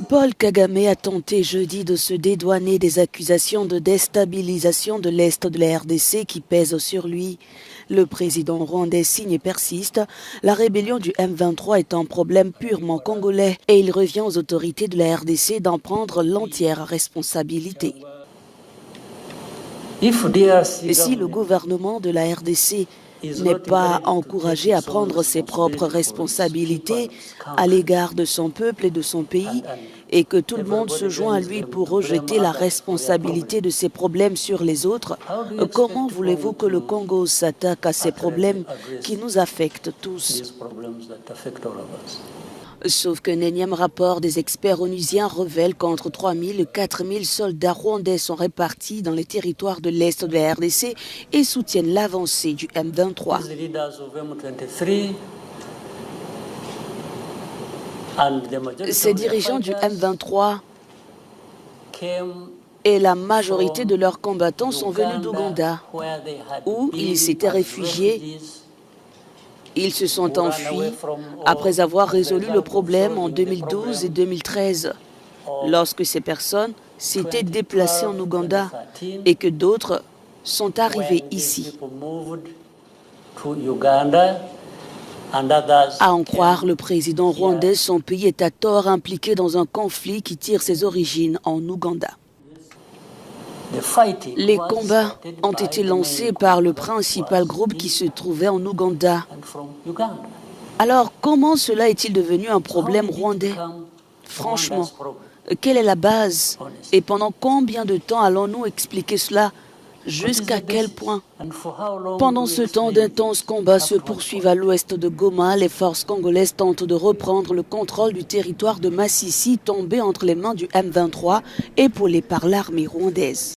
Paul Kagame a tenté jeudi de se dédouaner des accusations de déstabilisation de l'Est de la RDC qui pèsent sur lui. Le président rwandais signe et persiste. La rébellion du M23 est un problème purement congolais et il revient aux autorités de la RDC d'en prendre l'entière responsabilité. Si le gouvernement de la RDC n'est pas encouragé à prendre ses propres responsabilités à l'égard de son peuple et de son pays, et que tout le monde se joint à lui pour rejeter la responsabilité de ses problèmes sur les autres, comment voulez-vous que le Congo s'attaque à ces problèmes qui nous affectent tous? Sauf qu'un énième rapport des experts onusiens révèle qu'entre 3 000 et 4 000 soldats rwandais sont répartis dans les territoires de l'Est de la RDC et soutiennent l'avancée du M23. Ces dirigeants du M23 et la majorité de leurs combattants sont venus d'Ouganda, où ils s'étaient réfugiés. Ils se sont enfuis après avoir résolu le problème en 2012 et 2013, lorsque ces personnes s'étaient déplacées en Ouganda et que d'autres sont arrivés ici. À en croire le président rwandais, son pays est à tort impliqué dans un conflit qui tire ses origines en Ouganda. Les combats ont été lancés par le principal groupe qui se trouvait en Ouganda. Alors, comment cela est-il devenu un problème rwandais? Franchement, quelle est la base? Et pendant combien de temps allons-nous expliquer cela? Jusqu'à quel point? Pendant ce temps d'intenses combats se poursuivent à l'ouest de Goma, les forces congolaises tentent de reprendre le contrôle du territoire de Masisi tombé entre les mains du M23 épaulé par l'armée rwandaise.